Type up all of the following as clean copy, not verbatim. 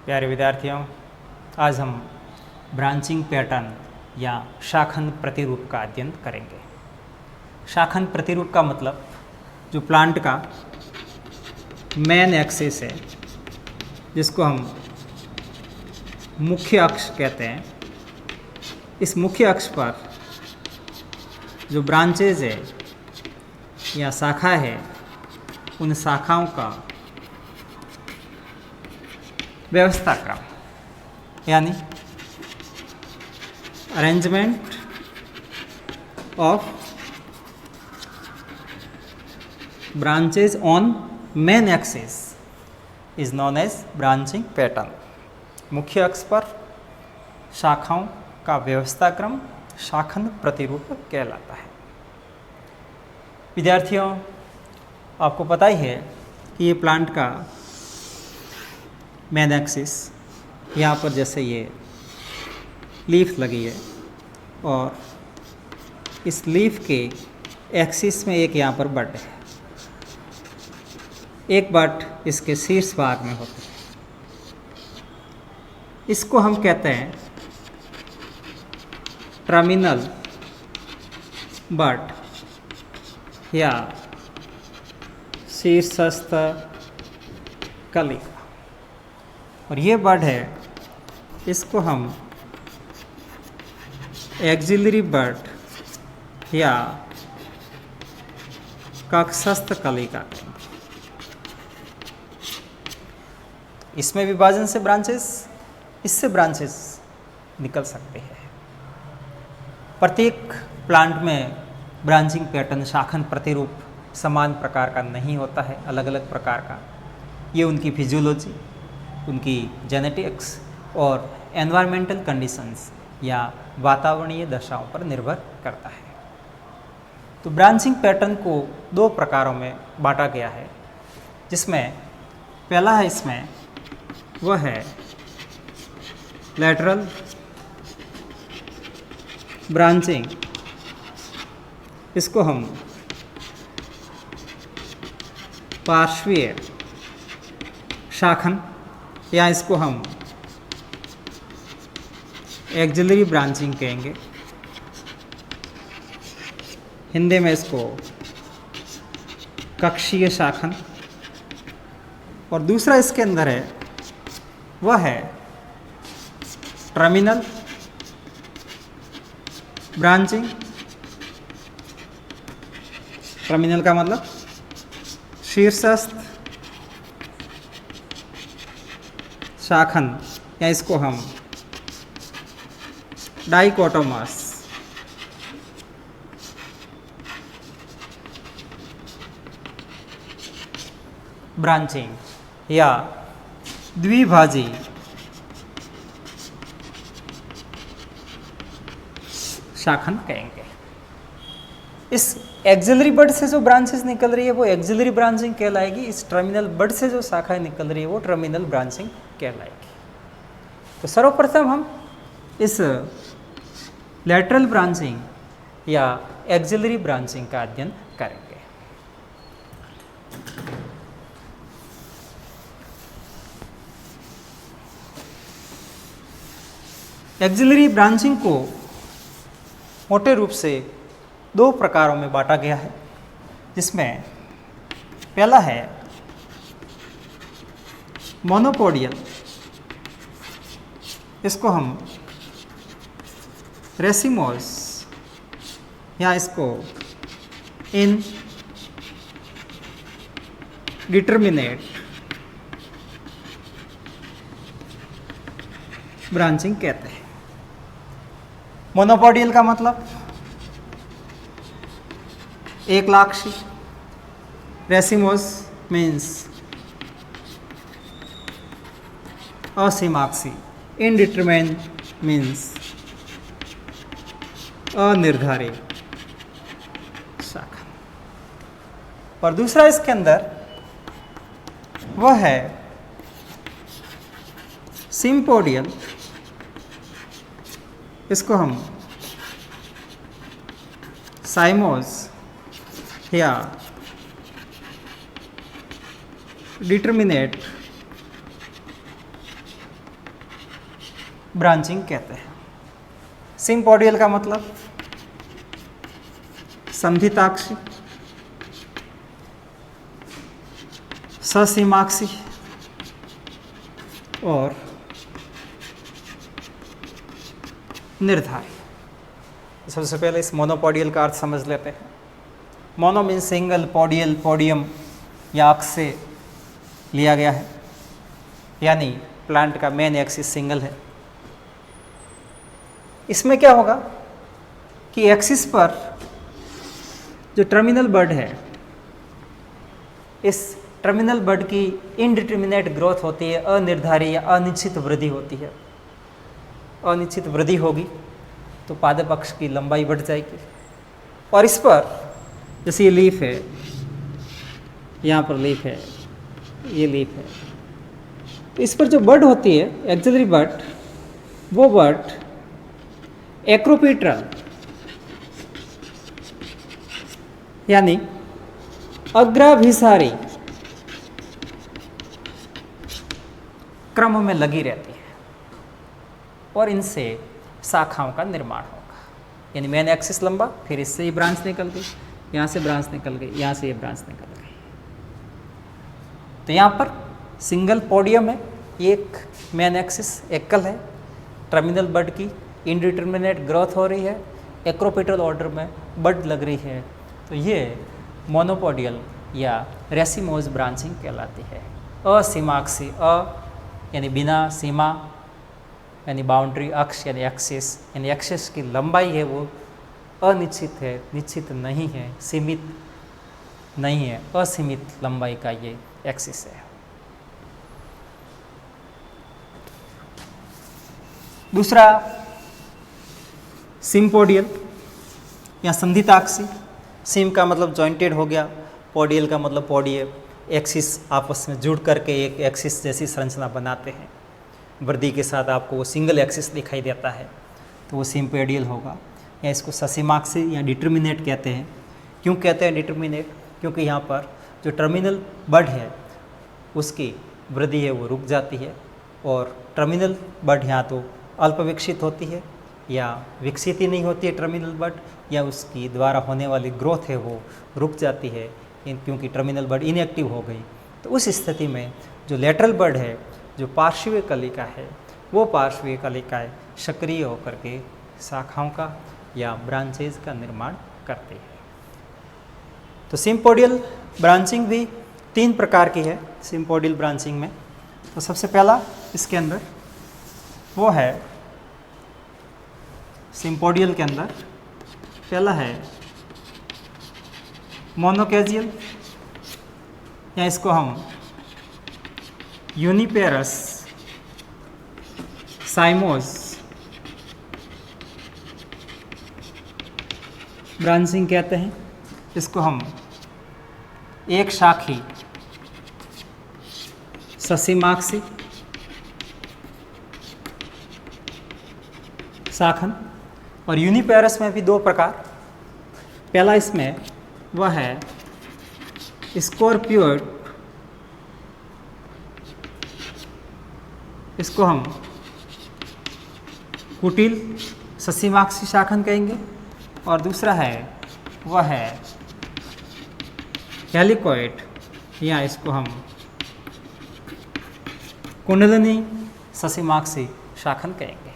प्यारे विद्यार्थियों, आज हम ब्रांचिंग पैटर्न या शाखन प्रतिरूप का अध्ययन करेंगे। शाखन प्रतिरूप का मतलब जो प्लांट का मेन एक्सिस है, जिसको हम मुख्य अक्ष कहते हैं, इस मुख्य अक्ष पर जो ब्रांचेज है या शाखा है, उन शाखाओं का व्यवस्था क्रम यानी arrangement of branches on main axis is known as branching pattern. मुख्य अक्ष पर शाखाओं का व्यवस्था क्रम शाखन प्रतिरूप कहलाता है। विद्यार्थियों, आपको पता ही है कि ये प्लांट का मेन एक्सिस, यहाँ पर जैसे ये लीफ लगी है और इस लीफ के एक्सिस में एक यहाँ पर बड है, एक बड इसके शीर्ष भाग में होता है। इसको हम कहते हैं टर्मिनल बड या शीर्षस्थ कलिका। और ये बड है, इसको हम एक्सिलरी बड या कक्षस्थ कलिका कहेंगे। इसमें विभाजन से ब्रांचेस, इससे ब्रांचेस निकल सकते हैं। प्रत्येक प्लांट में ब्रांचिंग पैटर्न शाखन प्रतिरूप समान प्रकार का नहीं होता है, अलग अलग प्रकार का। ये उनकी फिजियोलॉजी, उनकी जेनेटिक्स और एनवायरमेंटल कंडीशंस या वातावरणीय दशाओं पर निर्भर करता है। तो ब्रांचिंग पैटर्न को दो प्रकारों में बांटा गया है, जिसमें पहला है, इसमें वह है लैटरल ब्रांचिंग। इसको हम पार्श्वीय शाखन या इसको हम एक्सिलरी ब्रांचिंग कहेंगे। हिंदी में इसको कक्षीय शाखन। और दूसरा इसके अंदर है, वह है टर्मिनल ब्रांचिंग। टर्मिनल का मतलब शीर्षस्थ शाखन या इसको हम डाइकोटोमस ब्रांचिंग या द्विभाजी शाखन कहेंगे। इस एक्सिलरी बड से जो ब्रांचेस निकल रही है वो एक्सिलरी ब्रांचिंग कहलाएगी। इस टर्मिनल बड से जो शाखाएं निकल रही है वो टर्मिनल ब्रांचिंग कहलाएगी। तो सर्वप्रथम हम इस लैटरल ब्रांचिंग या एक्सिलरी ब्रांचिंग का अध्ययन करेंगे। एक्सिलरी ब्रांचिंग को मोटे रूप से दो प्रकारों में बांटा गया है, जिसमें पहला है मोनोपोडियल। इसको हम रेसिमोस या इसको इन डिटर्मिनेट ब्रांचिंग कहते हैं। मोनोपोडियल का मतलब एक लाक्षी, रेसिमोस मीन्स असीमाक्षी, इनडिटरमिनेट मीन्स अनिर्धारित शाखा। और दूसरा इसके अंदर वह है सिम्पोडियल। इसको हम साइमोस या डिटर्मिनेट ब्रांचिंग कहते हैं। सिम्पोडियल का मतलब संधिताक्षी, ससीमाक्षी और निर्धारी। सबसे पहले इस मोनोपोडियल का अर्थ समझ लेते हैं। मोनो मीन सिंगल, पोडियल पोडियम या अक्ष से लिया गया है, यानी प्लांट का मेन एक्सिस सिंगल है। इसमें क्या होगा कि एक्सिस पर जो टर्मिनल बड है, इस टर्मिनल बड की इनडिटर्मिनेट ग्रोथ होती है, अनिर्धारित या अनिश्चित वृद्धि होती है। अनिश्चित वृद्धि होगी तो पादप अक्ष की लंबाई बढ़ जाएगी, और इस पर जैसे ये लीफ है, यहाँ पर लीफ है, ये लीफ है, तो इस पर जो बड होती है एक्सिलरी बड, वो बड एक्रोपिट्रल यानी अग्राभिसारी क्रम में लगी रहती है, और इनसे शाखाओं का निर्माण होगा। यानी मेन एक्सिस लंबा, फिर इससे ये ब्रांच निकल गई, यहाँ से ब्रांच निकल गई, यहाँ से ये ब्रांच निकल गई। तो यहाँ पर सिंगल पोडियम है, ये एक मेन एक्सिस एकल है, टर्मिनल बड की इनडिटर्मिनेट ग्रोथ हो रही है, एक्रोपिटल ऑर्डर में बड लग रही है, तो ये मोनोपोडियल या रेसिमोज ब्रांचिंग कहलाती है। असीमाक्षी, यानी बिना सीमा, यानी बाउंड्री, अक्ष यानी एक्सिस, यानी एक्सिस की लंबाई है वो अनिश्चित है, निश्चित नहीं है, सीमित नहीं है, असीमित लंबाई का ये एक्सिस है। दूसरा सिम्पोडियल या संधिताक्षी। सिम का मतलब जॉइंटेड हो गया, पोडियल का मतलब पोडिय, एक्सिस आपस में जुड़ करके एक एक्सिस जैसी संरचना बनाते हैं। वृद्धि के साथ आपको वो सिंगल एक्सिस दिखाई देता है, तो वो सिम्पोडियल होगा। या इसको ससीमाक्षी या डिटर्मिनेट कहते हैं। क्यों कहते हैं डिटर्मिनेट? क्योंकि यहाँ पर जो टर्मिनल बड है उसकी वृद्धि है वो रुक जाती है, और टर्मिनल बड यहाँ तो अल्प विकसित होती है या विकसित ही नहीं होती है टर्मिनल बड, या उसकी द्वारा होने वाली ग्रोथ है वो रुक जाती है क्योंकि टर्मिनल बड इनएक्टिव हो गई। तो उस स्थिति में जो लेटरल बड है, जो पार्श्वीय कलिका है, वो पार्श्वीय कलिकाएँ सक्रिय होकर के शाखाओं का या ब्रांचेज का निर्माण करते हैं। तो सिम्पोडियल ब्रांचिंग भी 3 प्रकार की है सिम्पोडियल ब्रांचिंग में। तो सबसे पहला इसके अंदर वो है, सिम्पोडियल के अंदर पहला है मोनोकेजियल, या इसको हम यूनिपेरस साइमोस ब्रांचिंग कहते हैं। इसको हम एक शाखी ससीमाक्षी शाखन, और यूनिपेरस में भी 2 प्रकार। पहला इसमें वह है स्कॉर्पियोइड, इसको हम कुटिल ससीमाक्षी शाखन कहेंगे, और दूसरा है वह है हेलिकॉइड, या इसको हम कुंडलिनी ससीमाक्षी शाखन कहेंगे।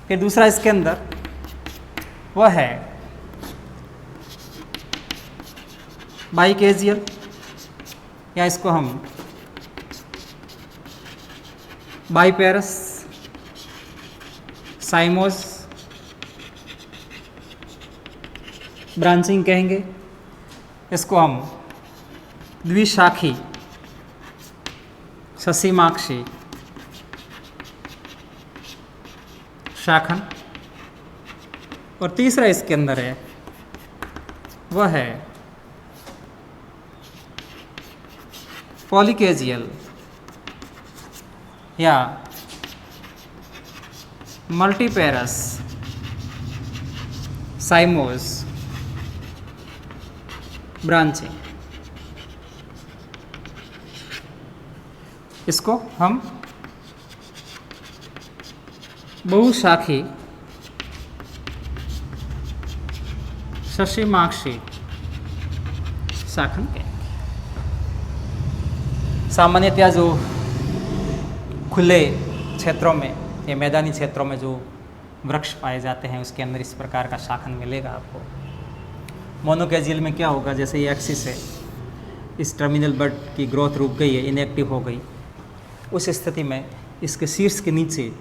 फिर दूसरा इसके अंदर वह है बाइकेजियल, या इसको हम बाइपेरस साइमोस ब्रांचिंग कहेंगे। इसको हम द्विशाखी ससीमाक्षी शाखन, और तीसरा इसके अंदर है वह है पॉलीकेजियल या मल्टीपेरस साइमोस ब्रांचिंग। इसको हम बहुशाखी सस्यमाक्षी शाखन कहेंगे। सामान्यतया जो खुले क्षेत्रों में या मैदानी क्षेत्रों में जो वृक्ष पाए जाते हैं उसके अंदर इस प्रकार का शाखन मिलेगा आपको। मोनोकेजियल में क्या होगा, जैसे ये एक्सिस है, इस टर्मिनल बड की ग्रोथ रुक गई है, इनएक्टिव हो गई, उस स्थिति में इसके शीर्ष के नीचे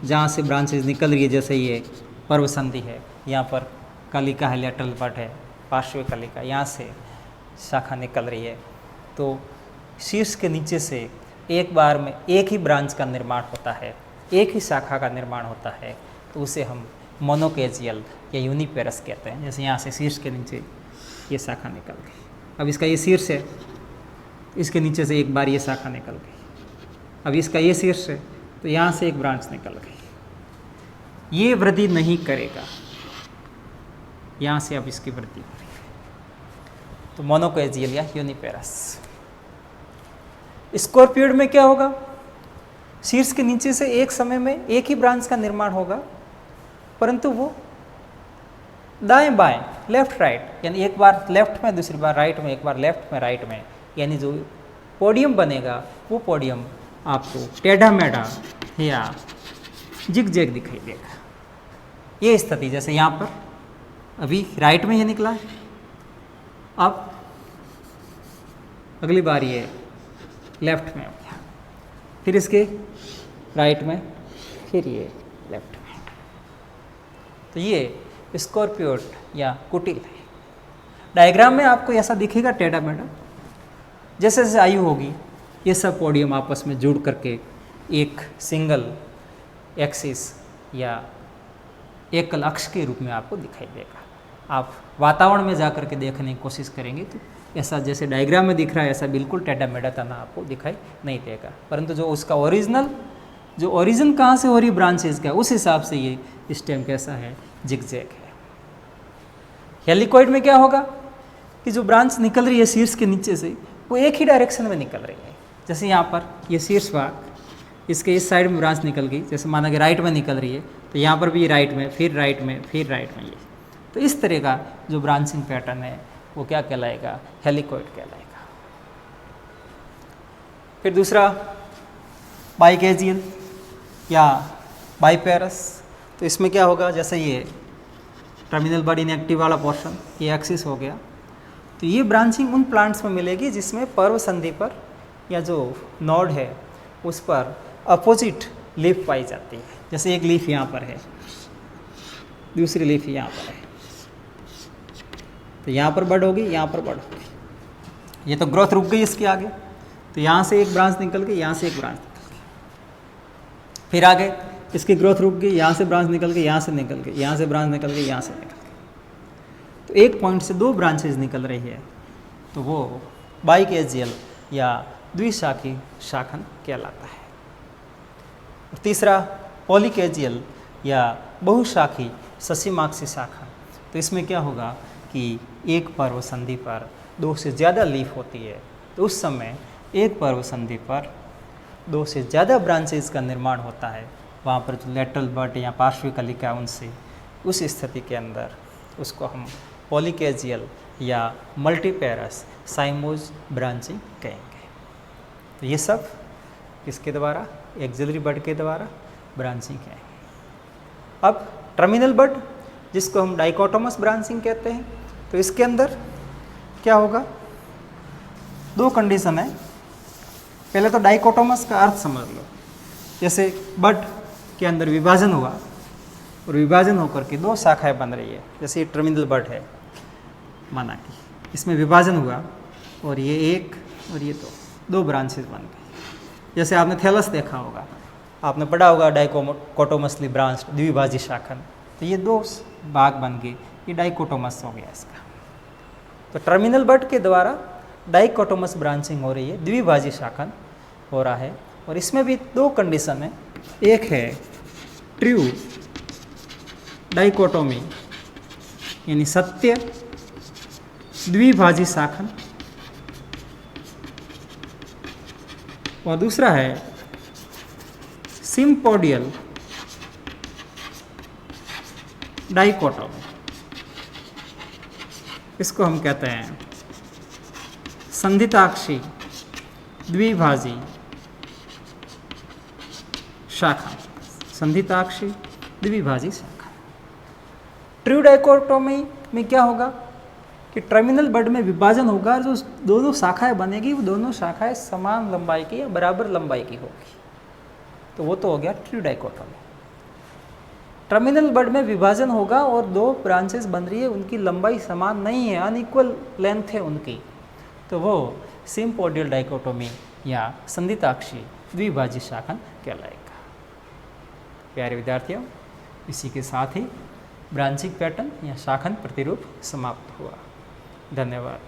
जहाँ से ब्रांचेज निकल रही है, जैसे ये पर्वसंधि है, यहाँ पर कलिका है, लेटरल बड है, पार्श्व कलिका, यहाँ से शाखा निकल रही है, तो शीर्ष के नीचे से एक बार में एक ही ब्रांच का निर्माण होता है, एक ही शाखा का निर्माण होता है, तो उसे हम मोनोकेजियल या यूनिपेरस कहते हैं। जैसे यहाँ से शीर्ष के नीचे ये शाखा निकल गई, अब इसका ये शीर्ष है, इसके नीचे से एक बार ये शाखा निकल गई, अब इसका ये शीर्ष है, तो यहाँ से एक ब्रांच निकल गई, ये वृद्धि नहीं करेगा, यहाँ से अब इसकी वृद्धि करेगी, तो मोनोकेजियल या यूनिपेरस। स्कॉर्पियोइड में क्या होगा, शीर्ष के नीचे से एक समय में एक ही ब्रांच का निर्माण होगा, परंतु वो दाएं बाएं, लेफ्ट राइट, यानी एक बार लेफ्ट में, दूसरी बार राइट में, एक बार लेफ्ट में, राइट में, यानी जो पोडियम बनेगा वो पोडियम आपको टेढ़ा मेढ़ा या जिग जैग दिखाई देगा। ये स्थिति, जैसे यहाँ पर अभी राइट में ये निकला है, अब अगली बार ये लेफ्ट में हो गया, फिर इसके राइट में, फिर ये लेफ्ट में, तो ये स्कॉर्पियोइड या कुटिल है। डायग्राम में आपको ऐसा दिखेगा टेढ़ा मेढ़ा, जैसे जैसे आयु होगी ये सब पोडियम आपस में जुड़ करके एक सिंगल एक्सिस या एकल अक्ष के रूप में आपको दिखाई देगा। आप वातावरण में जा कर के देखने की कोशिश करेंगे तो ऐसा जैसे डायग्राम में दिख रहा है ऐसा बिल्कुल टेढ़ा मेढ़ा तना आपको दिखाई नहीं देगा, परंतु जो उसका ओरिजिनल, जो ओरिजिन कहाँ से हो रही ब्रांचेज का, उस हिसाब से ये स्टेम कैसा है, जिगजैग है। हेलिकॉइड में क्या होगा कि जो ब्रांच निकल रही है शीर्ष के नीचे से वो एक ही डायरेक्शन में निकल रही है। जैसे यहाँ पर ये शीर्ष भाग, इसके इस साइड में ब्रांच निकल गई, जैसे माना कि राइट में निकल रही है, तो यहाँ पर भी राइट में, फिर राइट में, फिर राइट में, ये तो इस तरह का जो ब्रांचिंग पैटर्न है वो क्या कहलाएगा, हेलिकॉइड कहलाएगा। फिर दूसरा बाइकेजियल या बाइपेरस, तो इसमें क्या होगा, जैसे ये टर्मिनल बड इनएक्टिव वाला पोर्शन ये एक्सिस हो गया, तो ये ब्रांचिंग उन प्लांट्स में मिलेगी जिसमें पर्व संधि पर या जो नोड है उस पर अपोजिट लीफ पाई जाती है। जैसे एक लीफ यहाँ पर है, दूसरी लीफ यहाँ पर है, तो यहाँ पर बड होगी, यहाँ पर बड होगी, ये तो ग्रोथ रुक गई इसके आगे, तो यहाँ से एक ब्रांच निकल गई, यहाँ से एक ब्रांच निकल गई, फिर आगे इसकी ग्रोथ रुक गई, यहाँ से ब्रांच निकल गई, यहाँ से निकल गई, यहाँ से ब्रांच निकल गई, यहाँ से निकल गई, तो एक पॉइंट से दो ब्रांचेज निकल रही है, तो वो बाइकेजियल या द्विशाखी शाखन कहलाता है। और तीसरा पॉलीकेजियल या बहुशाखी सस्यमाक्षी शाखा, तो इसमें क्या होगा कि एक पर्व संधि पर दो से ज़्यादा लीफ होती है, तो उस समय एक पर्व संधि पर दो से ज़्यादा ब्रांचेज का निर्माण होता है, वहाँ पर जो लेटरल बड या पार्श्वी कलिका उनसे, उस स्थिति के अंदर उसको हम पॉलीकेजियल या मल्टीपेरस साइमोज ब्रांचिंग कहेंगे। तो ये सब किसके द्वारा, एक्सिलरी बड के द्वारा ब्रांचिंग है। अब टर्मिनल बड जिसको हम डाइकोटोमस ब्रांचिंग कहते हैं, तो इसके अंदर क्या होगा, दो कंडीशन है। पहले तो डाइकोटोमस का अर्थ समझ लो, जैसे बड के अंदर विभाजन हुआ और विभाजन होकर के दो शाखाएं बन रही है, जैसे ये टर्मिनल बड है, माना कि इसमें विभाजन हुआ और ये एक और ये दो ब्रांचेज बन गई। जैसे आपने थैलस देखा होगा, आपने पढ़ा होगा डाइकोटोमसली ब्रांच द्विभाजी शाखन, तो ये दो भाग बन गए, ये डाइकोटोमस हो गया इसका। तो टर्मिनल बड के द्वारा डाइकोटोमस ब्रांचिंग हो रही है, द्विभाजी शाखन हो रहा है, और इसमें भी दो कंडीशन है। एक है ट्रू डाइकोटोमी यानी सत्य द्विभाजी शाखन, और दूसरा है सिम्पोडियल डाइकोटोमी, इसको हम कहते हैं संधिताक्षी द्विभाजी शाखा, संधिताक्षी द्विभाजी शाखा। ट्रू डाइकोटोमी में क्या होगा कि टर्मिनल बड में विभाजन होगा, जो दोनों शाखाएं बनेगी वो दोनों शाखाएं समान लंबाई की या बराबर लंबाई की होगी, तो वो तो हो गया ट्रू डाइकोटोमी। टर्मिनल बड में विभाजन होगा और दो ब्रांचेस बन रही है, उनकी लंबाई समान नहीं है, अनइक्वल लेंथ है उनकी, तो वो सिम्पोडियल डाइकोटोमी या संधिताक्षी द्विभाजी शाखन कहलाएगा। प्यारे विद्यार्थियों, इसी के साथ ही ब्रांचिंग पैटर्न या शाखन प्रतिरूप समाप्त हुआ। धन्यवाद।